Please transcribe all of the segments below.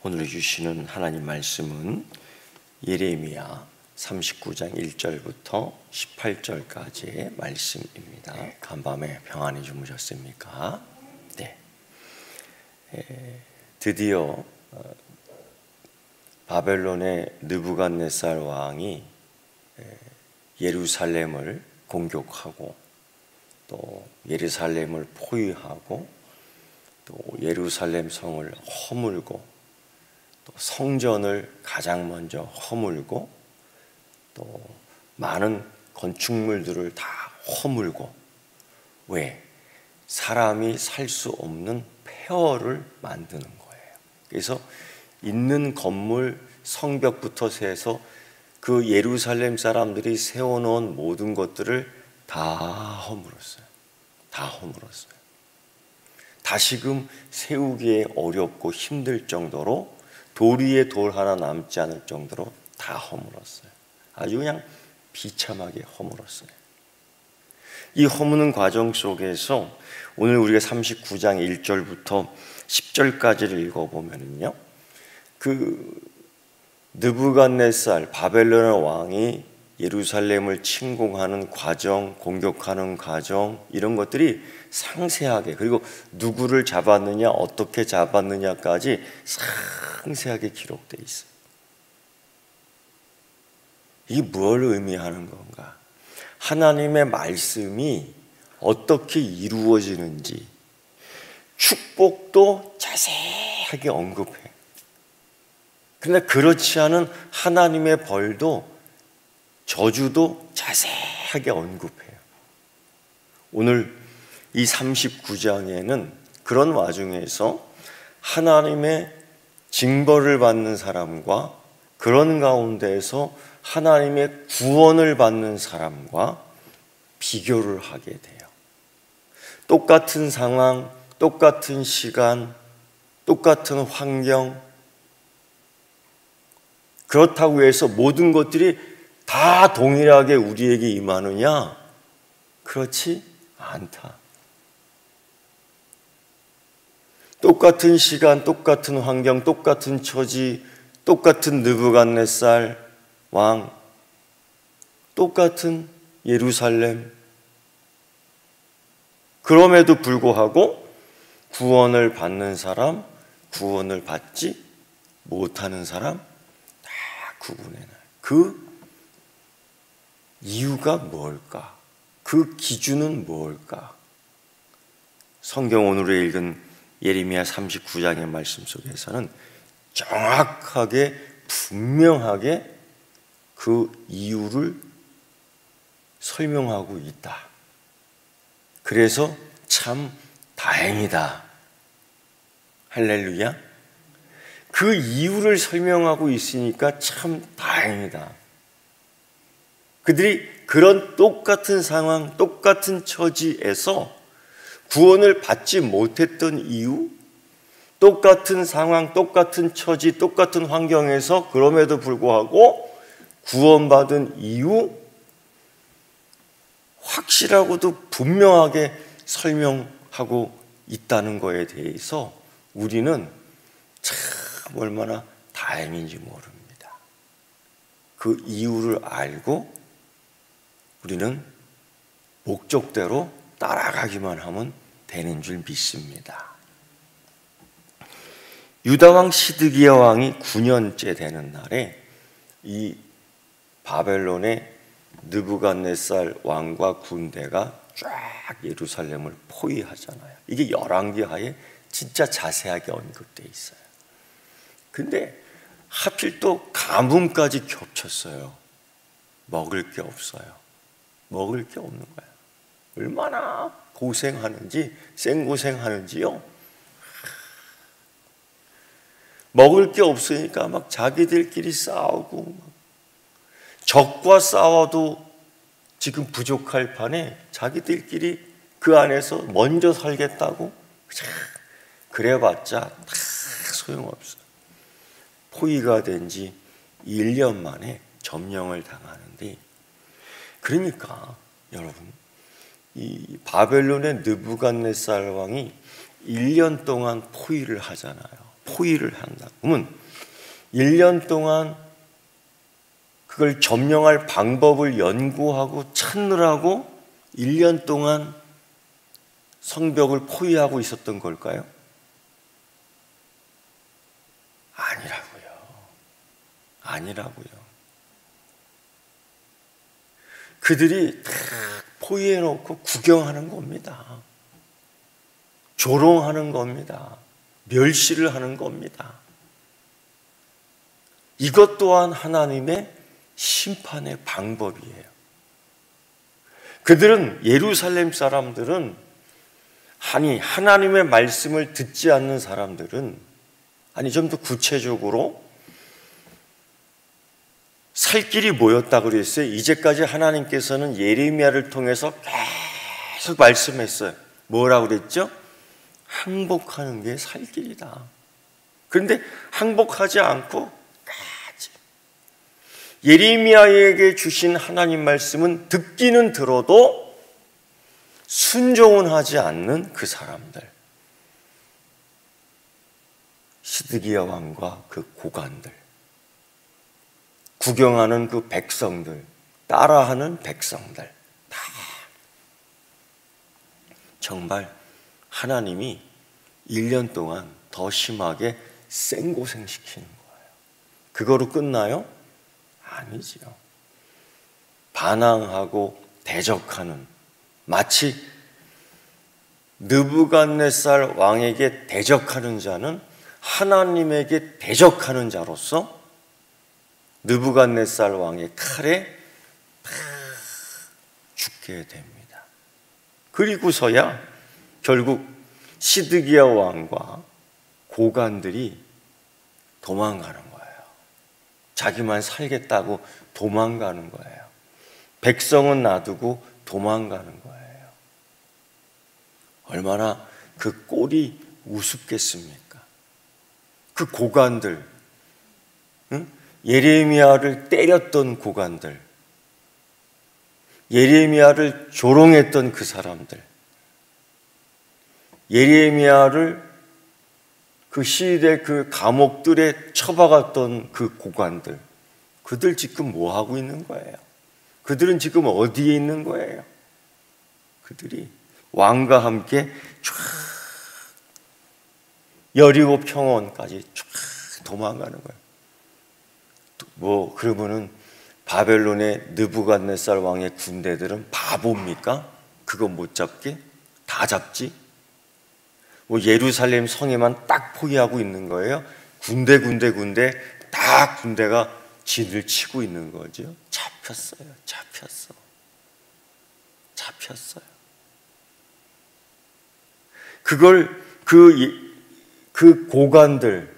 오늘 주시는 하나님 말씀은 예레미야 39장 1절부터 18절까지의 말씀입니다. 간밤에 평안히 주무셨습니까? 네. 드디어 바벨론의 느부갓네살 왕이 예루살렘을 공격하고 또 예루살렘을 포위하고 또 예루살렘 성을 허물고 또 성전을 가장 먼저 허물고 또 많은 건축물들을 다 허물고, 왜? 사람이 살 수 없는 폐허를 만드는 거예요. 그래서 있는 건물 성벽부터 해서 그 예루살렘 사람들이 세워놓은 모든 것들을 다 허물었어요. 다 허물었어요. 다시금 세우기에 어렵고 힘들 정도로 돌 위에 돌 하나 남지 않을 정도로 다 허물었어요. 아주 그냥 비참하게 허물었어요. 이 허무는 과정 속에서 오늘 우리가 39장 1절부터 10절까지를 읽어보면요, 그 느부갓네살 바벨론 왕이 예루살렘을 침공하는 과정, 공격하는 과정, 이런 것들이 상세하게, 그리고 누구를 잡았느냐, 어떻게 잡았느냐까지 상세하게 기록되어 있어요. 이게 뭘 의미하는 건가? 하나님의 말씀이 어떻게 이루어지는지 축복도 자세하게 언급해. 그런데 그렇지 않은 하나님의 벌도, 저주도 자세하게 언급해요. 오늘 이 39장에는 그런 와중에서 하나님의 징벌을 받는 사람과 그런 가운데에서 하나님의 구원을 받는 사람과 비교를 하게 돼요. 똑같은 상황, 똑같은 시간, 똑같은 환경, 그렇다고 해서 모든 것들이 다 동일하게 우리에게 임하느냐? 그렇지 않다. 똑같은 시간, 똑같은 환경, 똑같은 처지, 똑같은 느부갓네살 왕, 똑같은 예루살렘. 그럼에도 불구하고 구원을 받는 사람, 구원을 받지 못하는 사람 다 구분해놔요. 그 이유가 뭘까? 그 기준은 뭘까? 성경 오늘 읽은 예레미야 39장의 말씀 속에서는 정확하게 분명하게 그 이유를 설명하고 있다. 그래서 참 다행이다. 할렐루야. 그 이유를 설명하고 있으니까 참 다행이다. 그들이 그런 똑같은 상황, 똑같은 처지에서 구원을 받지 못했던 이유, 똑같은 상황, 똑같은 처지, 똑같은 환경에서 그럼에도 불구하고 구원받은 이유, 확실하고도 분명하게 설명하고 있다는 것에 대해서 우리는 참 얼마나 다행인지 모릅니다. 그 이유를 알고 우리는 목적대로 따라가기만 하면 되는 줄 믿습니다. 유다왕 시드기야 왕이 9년째 되는 날에 이 바벨론의 느부갓네살 왕과 군대가 쫙 예루살렘을 포위하잖아요. 이게 열왕기하에 진짜 자세하게 언급되어 있어요. 근데 하필 또 가뭄까지 겹쳤어요. 먹을 게 없어요. 먹을 게 없는 거예요. 얼마나 고생하는지, 생고생하는지요. 먹을 게 없으니까 막 자기들끼리 싸우고, 적과 싸워도 지금 부족할 판에 자기들끼리 그 안에서 먼저 살겠다고 그래봤자 다 소용없어요. 포위가 된 지 1년 만에 점령을 당하는데, 그러니까 여러분, 이 바벨론의 느부갓네살 왕이 1년 동안 포위를 하잖아요. 포위를 한다. 그러면 1년 동안 그걸 점령할 방법을 연구하고 찾느라고 1년 동안 성벽을 포위하고 있었던 걸까요? 아니라고요. 그들이 다 포위해놓고 구경하는 겁니다. 조롱하는 겁니다. 멸시를 하는 겁니다. 이것 또한 하나님의 심판의 방법이에요. 그들은, 예루살렘 사람들은, 하나님의 말씀을 듣지 않는 사람들은, 좀 더 구체적으로 살 길이 뭐였다고 그랬어요? 이제까지 하나님께서는 예레미야를 통해서 계속 말씀했어요. 뭐라고 그랬죠? 항복하는 게 살 길이다. 그런데 항복하지 않고 예레미야에게 주신 하나님 말씀은 듣기는 들어도 순종은 하지 않는 그 사람들, 시드기야 왕과 그 고관들, 구경하는 그 백성들, 따라하는 백성들, 다 정말 하나님이 1년 동안 더 심하게 생고생시키는 거예요. 그거로 끝나요? 아니지요. 반항하고 대적하는, 마치 느부갓네살 왕에게 대적하는 자는 하나님에게 대적하는 자로서 느부갓네살 왕의 칼에 죽게 됩니다. 그리고서야 결국 시드기야 왕과 고관들이 도망가는 거예요. 자기만 살겠다고 도망가는 거예요. 백성은 놔두고 도망가는 거예요. 얼마나 그 꼴이 우습겠습니까? 그 고관들, 예레미야를 때렸던 고관들, 예레미야를 조롱했던 그 사람들, 예레미야를 그 시대 그 감옥들에 처박았던 그 고관들, 그들 지금 뭐 하고 있는 거예요? 그들은 지금 어디에 있는 거예요? 그들이 왕과 함께 쫙 여리고 평원까지 쫙 도망가는 거예요. 그러면은 바벨론의 느부갓네살 왕의 군대들은 바보입니까? 그거 못 잡게? 다 잡지? 예루살렘 성에만 딱 포위하고 있는 거예요. 군대 다 군대가 진을 치고 있는 거죠. 잡혔어요. 그걸 그 고관들,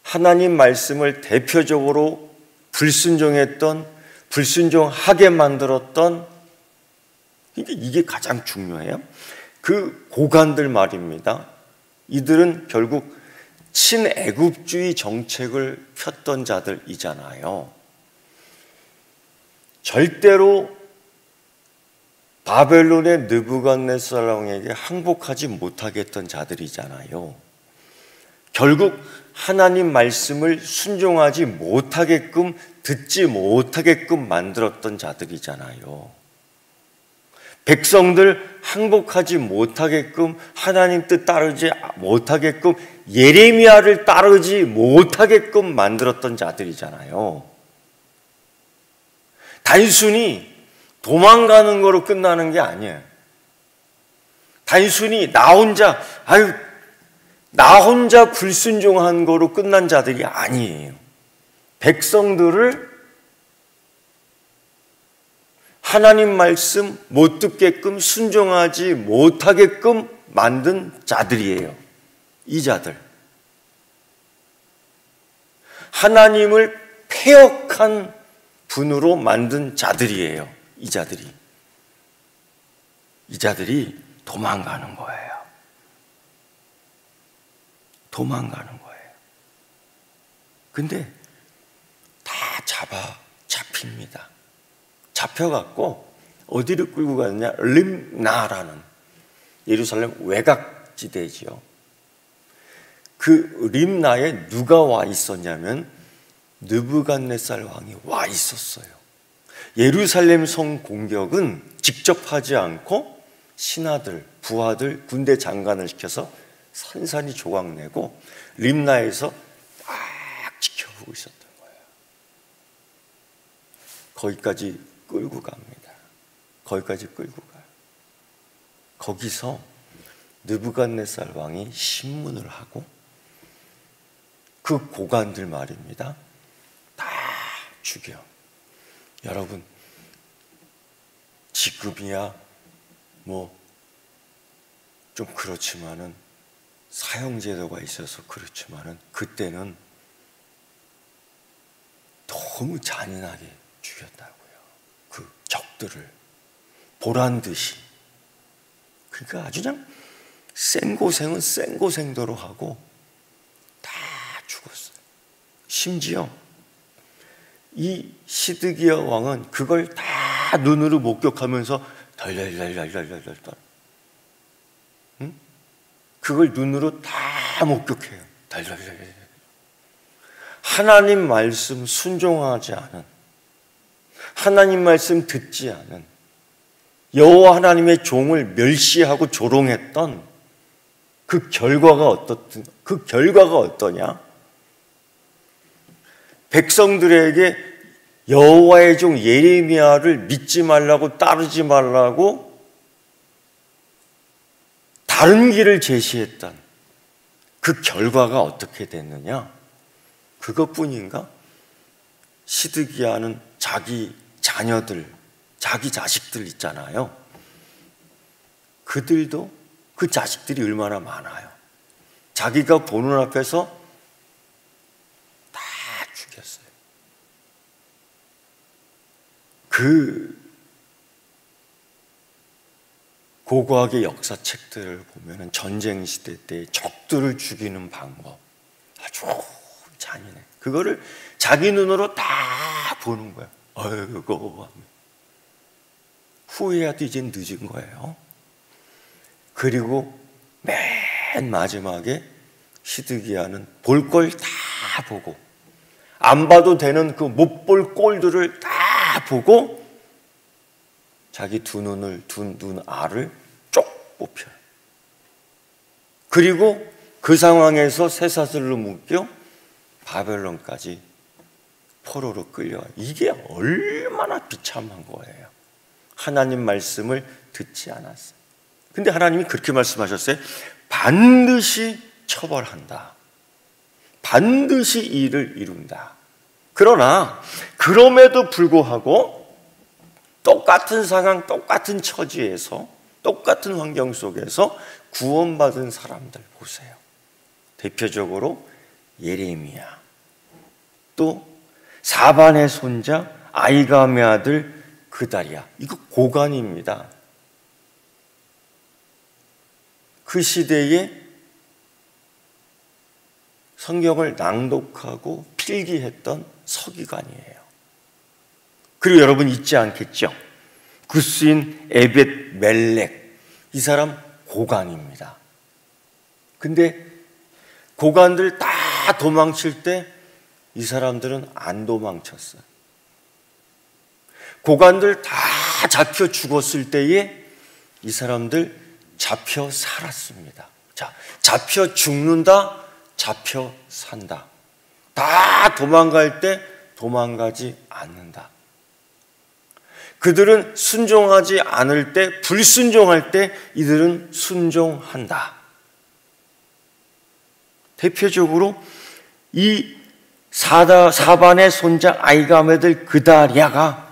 하나님 말씀을 대표적으로 불순종하게 만들었던, 이게 가장 중요해요. 그 고관들 말입니다. 이들은 결국 친애국주의 정책을 폈던 자들이잖아요. 절대로 바벨론의 느부갓네살 왕에게 항복하지 못하게 했던 자들이잖아요. 결국 하나님 말씀을 순종하지 못하게끔, 듣지 못하게끔 만들었던 자들이잖아요. 백성들 항복하지 못하게끔, 하나님 뜻 따르지 못하게끔, 예레미야를 따르지 못하게끔 만들었던 자들이잖아요. 단순히 도망가는 거로 끝나는 게 아니에요. 단순히 나 혼자 불순종한 거로 끝난 자들이 아니에요. 백성들을 하나님 말씀 못 듣게끔, 순종하지 못하게끔 만든 자들이에요. 이 자들. 하나님을 패역한 분으로 만든 자들이에요. 이 자들이 도망가는 거예요. 근데 다 잡힙니다. 잡혀갖고 어디를 끌고 가느냐? 림나라는 예루살렘 외곽지대지요. 그 림나에 누가 와 있었냐면 느부갓네살 왕이 와 있었어요. 예루살렘 성 공격은 직접 하지 않고 신하들, 부하들, 군대 장관을 시켜서 산산이 조각내고 림나에서 딱 지켜보고 있었던 거예요. 거기까지 끌고 갑니다. 거기까지 끌고 가요. 거기서 느부갓네살 왕이 심문을 하고 그 고관들 말입니다. 다 죽여. 여러분, 지금이야 뭐 좀 그렇지만은 사형제도가 있어서 그렇지만은 그때는 너무 잔인하게 죽였다고요. 그 적들을 보란 듯이. 그러니까 아주 그냥 생고생은 생고생도로 하고 다 죽었어요. 심지어 이 시드기야 왕은 그걸 다 눈으로 목격하면서 덜덜덜덜덜덜, 그걸 눈으로 다 목격해요. 덜덜덜. 하나님 말씀 순종하지 않은, 하나님 말씀 듣지 않은, 여호와 하나님의 종을 멸시하고 조롱했던 그 결과가 어떠냐? 백성들에게 여호와의 종 예레미야를 믿지 말라고, 따르지 말라고 다른 길을 제시했던 그 결과가 어떻게 됐느냐? 그것뿐인가? 시드기야는 자기 자녀들, 자기 자식들 있잖아요. 그들도 그 자식들이 얼마나 많아요. 자기가 보는 앞에서 다 죽였어요. 그 고고학의 역사책들을 보면 전쟁 시대 때 적들을 죽이는 방법 아주 잔인해. 그거를 자기 눈으로 다 보는 거야. 아이고, 후회해도 이젠 늦은 거예요. 그리고 맨 마지막에 시드기야는 볼 걸 다 보고, 안 봐도 되는 그 못 볼 꼴들을 다 보고 자기 두 눈알을 쪽 뽑혀요. 그리고 그 상황에서 쇠사슬로 묶여 바벨론까지 포로로 끌려와요. 이게 얼마나 비참한 거예요. 하나님 말씀을 듣지 않았어요. 근데 하나님이 그렇게 말씀하셨어요. 반드시 처벌한다. 반드시 일을 이룬다. 그러나 그럼에도 불구하고 똑같은 상황, 똑같은 처지에서, 똑같은 환경 속에서 구원받은 사람들 보세요. 대표적으로 예레미야, 또 사반의 손자 아이감의 아들 그다리야. 이거 고관입니다. 그 시대에 성경을 낭독하고 필기했던 서기관이에요. 그리고 여러분 잊지 않겠죠? 구스인 에벳 멜렉, 이 사람 고관입니다. 근데 고관들 다 도망칠 때 이 사람들은 안 도망쳤어요. 고관들 다 잡혀 죽었을 때에 이 사람들 잡혀 살았습니다. 자, 잡혀 죽는다, 잡혀 산다. 다 도망갈 때 도망가지 않는다. 그들은 순종하지 않을 때, 불순종할 때 이들은 순종한다. 대표적으로 이 사반의 손자 아이감의 그다리야가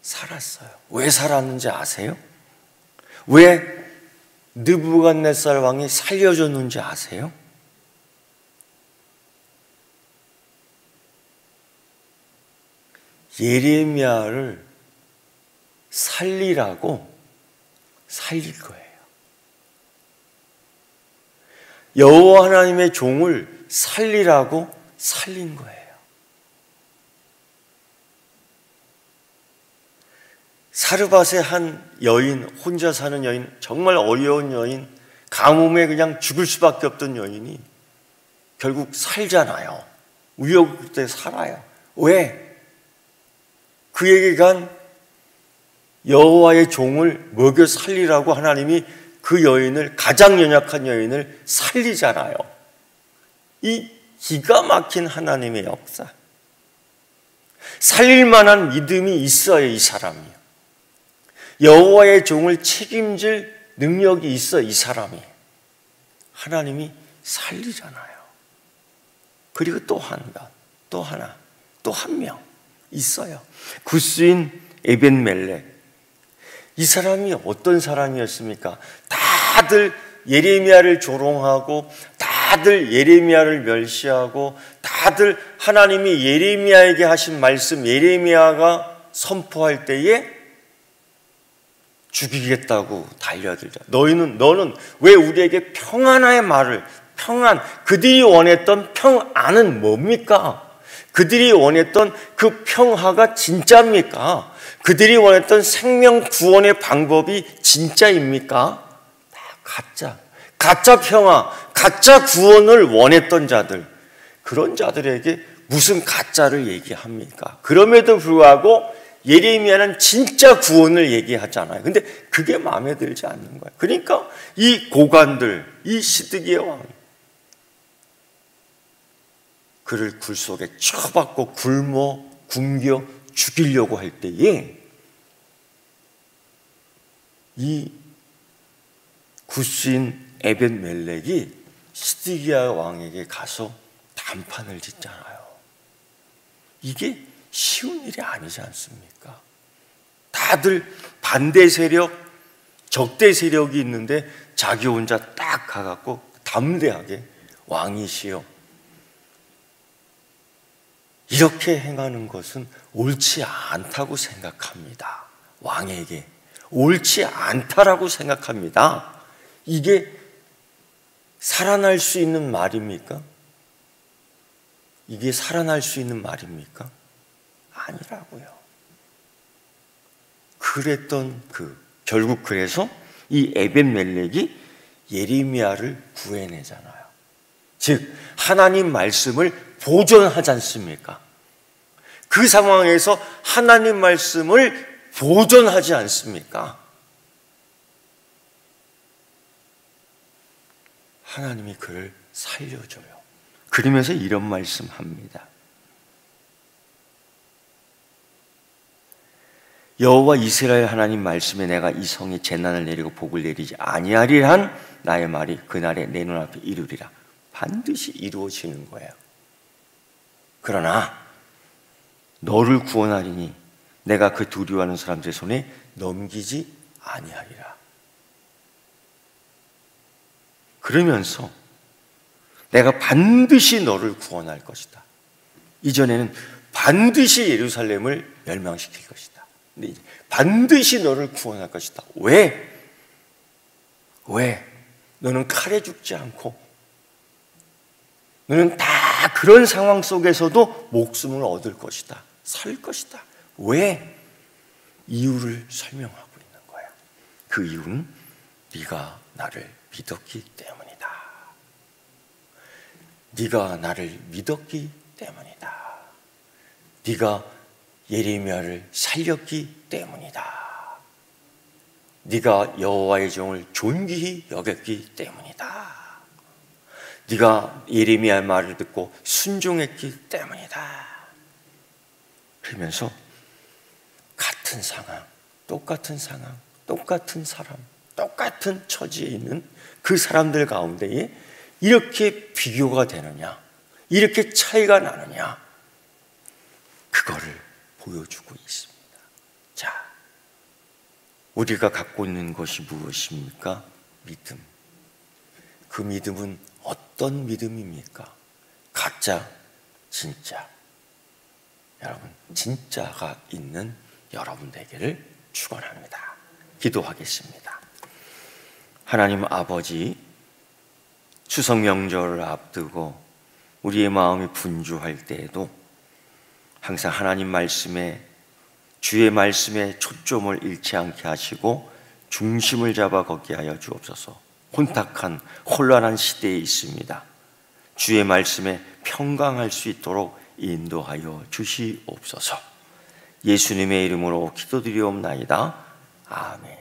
살았어요. 왜 살았는지 아세요? 왜 느부갓네살 왕이 살려줬는지 아세요? 예레미야를 살리라고 살릴 거예요. 여호와 하나님의 종을 살리라고 살린 거예요. 사르밧의 한 여인, 혼자 사는 여인, 정말 어려운 여인, 가뭄에 그냥 죽을 수밖에 없던 여인이 결국 살잖아요. 우여곡절에 살아요. 왜? 그에게 간 여호와의 종을 먹여 살리라고 하나님이 그 여인을, 가장 연약한 여인을 살리잖아요. 이 기가 막힌 하나님의 역사. 살릴 만한 믿음이 있어요, 이 사람이. 여호와의 종을 책임질 능력이 있어, 이 사람이. 하나님이 살리잖아요. 그리고 또 한 것, 또 하나, 또 한 명 있어요. 구스인 에벤멜렉. 이 사람이 어떤 사람이었습니까? 다들 예레미야를 조롱하고, 다들 예레미야를 멸시하고, 다들 하나님이 예레미야에게 하신 말씀, 예레미야가 선포할 때에 죽이겠다고 달려들자. 너는 왜 우리에게 평안의 말을, 평안, 그들이 원했던 평안은 뭡니까? 그들이 원했던 그 평화가 진짜입니까? 그들이 원했던 생명 구원의 방법이 진짜입니까? 다 가짜 평화, 가짜 구원을 원했던 자들, 그런 자들에게 무슨 가짜를 얘기합니까? 그럼에도 불구하고 예레미야는 진짜 구원을 얘기하잖아요. 근데 그게 마음에 들지 않는 거예요. 그러니까 이 고관들, 이 시드기야 왕, 그를 굴 속에 쳐박고 굶겨 죽이려고 할 때에 이 구스인 에벤멜렉이 시드기야 왕에게 가서 단판을 짓잖아요. 이게 쉬운 일이 아니지 않습니까? 다들 반대 세력, 적대 세력이 있는데 자기 혼자 딱 가갖고 담대하게 왕이시여, 이렇게 행하는 것은 옳지 않다고 생각합니다. 왕에게 옳지 않다라고 생각합니다. 이게 살아날 수 있는 말입니까? 이게 살아날 수 있는 말입니까? 아니라고요. 그랬던 결국 그래서 이 에벤멜렉이 예레미야를 구해내잖아요. 즉 하나님 말씀을 보존하지 않습니까? 그 상황에서 하나님 말씀을 보존하지 않습니까? 하나님이 그를 살려줘요. 그러면서 이런 말씀합니다. 여호와 이스라엘 하나님 말씀에 내가 이 성에 재난을 내리고 복을 내리지 아니하리라 한 나의 말이 그날에 내 눈앞에 이루리라. 반드시 이루어지는 거예요. 그러나 너를 구원하리니 내가 그 두려워하는 사람들의 손에 넘기지 아니하리라. 그러면서 내가 반드시 너를 구원할 것이다. 이전에는 반드시 예루살렘을 멸망시킬 것이다. 근데 이제 반드시 너를 구원할 것이다. 왜? 너는 칼에 죽지 않고 너는 다 그런 상황 속에서도 목숨을 얻을 것이다. 살 것이다. 왜? 이유를 설명하고 있는 거야. 그 이유는 네가 나를 믿었기 때문이다. 네가 나를 믿었기 때문이다. 네가 예레미야를 살렸기 때문이다. 네가 여호와의 종을 존귀히 여겼기 때문이다. 네가 예레미야의 말을 듣고 순종했기 때문이다. 그러면서 같은 상황, 똑같은 상황, 똑같은 사람, 똑같은 처지에 있는 그 사람들 가운데에 이렇게 비교가 되느냐, 이렇게 차이가 나느냐, 그거를 보여주고 있습니다. 자, 우리가 갖고 있는 것이 무엇입니까? 믿음. 그 믿음은 어떤 믿음입니까? 가짜, 진짜. 여러분, 진짜가 있는 여러분 되기를 축원합니다. 기도하겠습니다. 하나님 아버지, 추석 명절을 앞두고 우리의 마음이 분주할 때에도 항상 하나님 말씀에, 주의 말씀에 초점을 잃지 않게 하시고 중심을 잡아 걷게 하여 주옵소서. 혼탁한 혼란한 시대에 있습니다. 주의 말씀에 평강할 수 있도록 인도하여 주시옵소서. 예수님의 이름으로 기도드리옵나이다. 아멘.